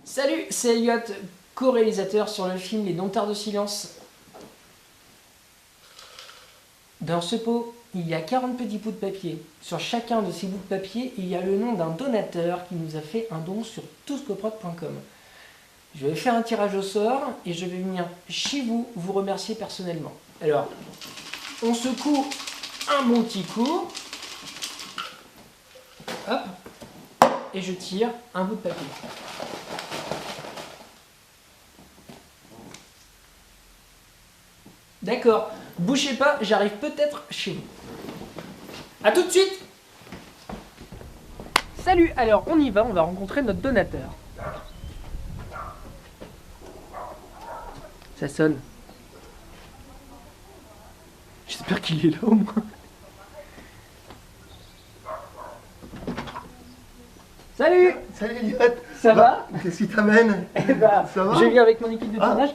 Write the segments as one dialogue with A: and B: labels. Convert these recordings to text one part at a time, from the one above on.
A: Salut, c'est Elliot, co-réalisateur sur le film Les Dompteurs de Silence. Dans ce pot, il y a 40 petits bouts de papier. Sur chacun de ces bouts de papier, il y a le nom d'un donateur qui nous a fait un don sur touscoprod.com. Je vais faire un tirage au sort et je vais venir chez vous vous remercier personnellement. Alors, on secoue un bon petit coup. Hop. Et je tire un bout de papier. D'accord, bougez pas, j'arrive peut-être chez vous. A tout de suite. Salut, alors on y va, on va rencontrer notre donateur. Ça sonne. J'espère qu'il est là au moins. Salut.
B: Salut Elliot.
A: Ça va?
B: Qu'est-ce qui t'amène?
A: Eh bah,
B: ça va?
A: je viens avec mon équipe de tournage.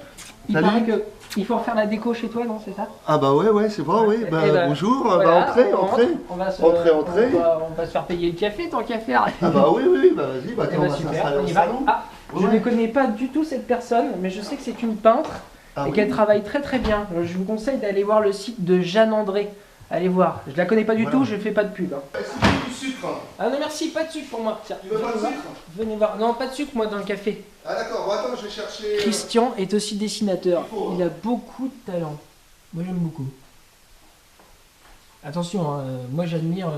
A: Il
B: salut.
A: paraît que il faut refaire la déco chez toi, non, c'est ça?
B: Ah bah ouais, c'est vrai, oui. Bah,
A: Eh ben,
B: bonjour,
A: voilà,
B: bah entrez.
A: On va se,
B: Entrez.
A: On va se faire payer le café tant qu'à faire.
B: Ah bah oui, bah vas-y, bah
A: Eh
B: on
A: bah,
B: va
A: super,
B: s'installer
A: on
B: au
A: y va.
B: salon.
A: Ah, je
B: Ouais.
A: ne connais pas du tout cette personne, mais je sais que c'est une peintre
B: Ah
A: et
B: oui.
A: qu'elle travaille très très bien. Je vous conseille d'aller voir le site de Jeanne André. Allez voir. Je la connais pas du
B: Voilà.
A: tout, je fais pas de pub. Hein.
B: Est-ce que tu veux du sucre?
A: Ah non merci, pas de sucre pour moi. Tiens,
B: Tu veux pas de sucre?
A: venez voir. Non, pas de sucre moi dans le café.
B: Ah d'accord, bon attends, je vais chercher...
A: Christian est aussi dessinateur.
B: Il faut, hein.
A: Il a beaucoup de talent. Moi j'aime beaucoup. Attention, hein, moi j'admire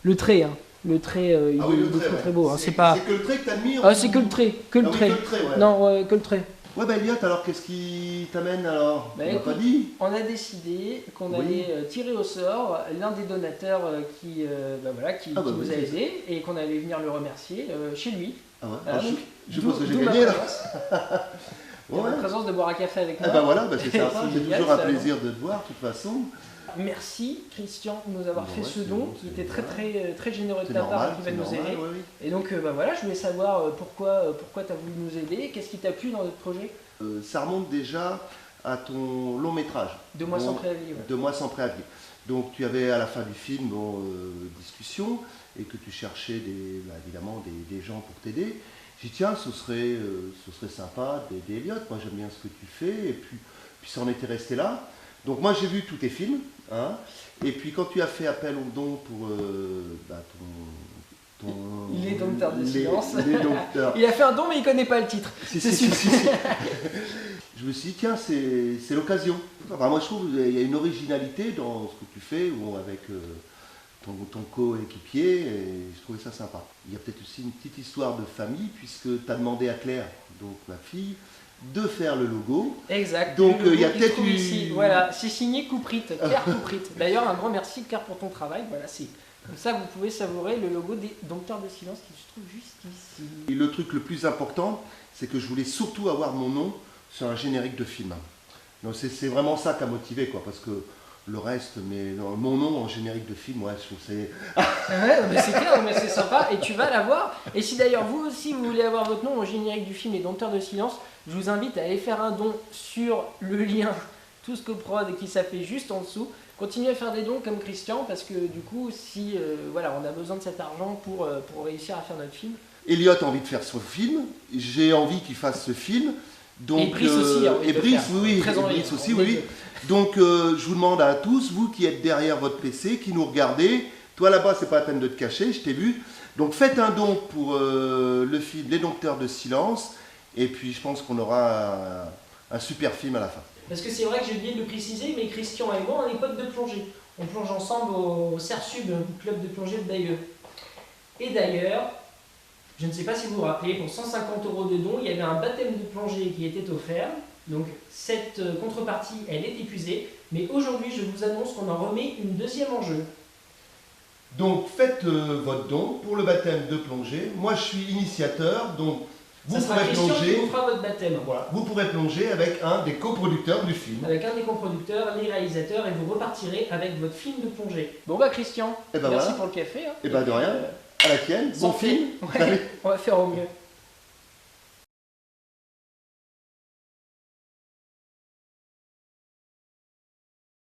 A: le trait. Hein. Le trait, il
B: Ah oui,
A: est
B: le trait,
A: très,
B: ouais.
A: très beau. Hein. C'est pas.
B: C'est que le trait que t'admires?
A: Ah, c'est que le trait, que le
B: Ah oui,
A: trait.
B: que le trait, ouais.
A: Non, que le trait.
B: Ouais bah Elliot, alors qu'est-ce qui t'amène alors?
A: Bah,
B: On m'a
A: écoute,
B: pas dit.
A: On a décidé qu'on
B: Oui.
A: allait tirer au sort l'un des donateurs qui nous a aidés et qu'on allait venir le remercier chez lui.
B: Ah ouais,
A: Voilà,
B: ah,
A: donc,
B: je suppose que j'ai
A: d'où ma
B: gagné là.
A: présence.
B: Ouais.
A: Ma présence de boire un café avec moi.
B: Ah bah voilà, bah c'est sympa, c'est
A: génial,
B: toujours un
A: ça.
B: plaisir de te voir de toute façon.
A: Merci Christian de nous avoir
B: Bon,
A: fait
B: ouais,
A: ce
B: c'est
A: don
B: bon,
A: qui
B: c'est
A: était très
B: normal.
A: très généreux de
B: C'est
A: ta part
B: normal,
A: et qui va
B: c'est
A: nous
B: normal,
A: aider.
B: oui.
A: Et donc voilà, je voulais savoir pourquoi tu as voulu nous aider, qu'est-ce qui t'a plu dans notre projet?
B: Ça remonte déjà à ton long métrage.
A: 2 mois sans
B: Donc,
A: préavis. Ouais.
B: 2 mois sans préavis. Donc tu avais à la fin du film discussion et que tu cherchais évidemment des gens pour t'aider. J'ai dit tiens, ce serait sympa d'aider Elliot, moi j'aime bien ce que tu fais, et puis ça en était resté là. Donc moi j'ai vu tous tes films, hein, et puis quand tu as fait appel au don pour
A: Les Dompteurs de Silence.
B: les Dompteurs.
A: Il a fait un don mais il connaît pas le titre.
B: Si,
A: C'est
B: si,
A: sûr.
B: si. Je me suis dit, tiens, c'est l'occasion. Enfin, moi, je trouve qu'il y a une originalité dans ce que tu fais, ou avec ton coéquipier, et je trouvais ça sympa. Il y a peut-être aussi une petite histoire de famille, puisque tu as demandé à Claire, donc ma fille, de faire le logo.
A: Exact.
B: Donc,
A: Le
B: il y a
A: logo qui se
B: peut-être
A: trouve
B: eu-
A: ici. Voilà, c'est signé Couprit, Claire Couprit. D'ailleurs, un grand merci Claire pour ton travail. Voilà, c'est comme ça vous pouvez savourer le logo des Dompteurs de Silence qui se trouve juste ici.
B: Et le truc le plus important, c'est que je voulais surtout avoir mon nom sur un générique de film. Donc c'est vraiment ça qui a motivé, quoi, parce que le reste, mais non, mon nom en générique de film, ouais, je trouve que c'est...
A: Ouais, mais c'est clair, mais c'est sympa et tu vas l'avoir. Et si d'ailleurs vous aussi vous voulez avoir votre nom au générique du film Les Dompteurs de Silence, je vous invite à aller faire un don sur le lien Touscoprod qui s'affiche juste en dessous. Continuez à faire des dons comme Christian parce que du coup, si voilà, on a besoin de cet argent pour réussir à faire notre film.
B: Elliot a envie de faire ce film, j'ai envie qu'il fasse ce film. Donc,
A: Et Brice aussi a envie
B: et
A: de le
B: Brice,
A: faire.
B: oui,
A: Très
B: et
A: envie,
B: Brice aussi,
A: on
B: oui.
A: est
B: oui. Donc je vous demande à tous, vous qui êtes derrière votre PC, qui nous regardez, toi là-bas c'est pas la peine de te cacher, je t'ai vu. Donc faites un don pour le film Les Dompteurs de Silence, et puis je pense qu'on aura un super film à la fin.
A: Parce que c'est vrai que j'ai oublié de le préciser, mais Christian et moi on est potes de plongée. On plonge ensemble au CERSUB, club de plongée de Bayeux. Et d'ailleurs, je ne sais pas si vous vous rappelez, pour 150 € de dons, il y avait un baptême de plongée qui était offert. Donc cette contrepartie, elle est épuisée. Mais aujourd'hui, je vous annonce qu'on en remet une deuxième en jeu.
B: Donc faites votre don pour le baptême de plongée. Moi je suis initiateur, donc vous
A: Ça sera
B: pourrez
A: Christian qui
B: plonger.
A: vous fera votre baptême.
B: Voilà, vous pourrez plonger avec un des coproducteurs du film.
A: Avec un des coproducteurs, les réalisateurs, et vous repartirez avec votre film de plongée. Bon bah Christian,
B: Eh ben
A: merci
B: voilà.
A: pour le café. Hein.
B: Eh ben de rien. À la tienne, bon
A: santé.
B: film.
A: Ouais, on va faire au mieux.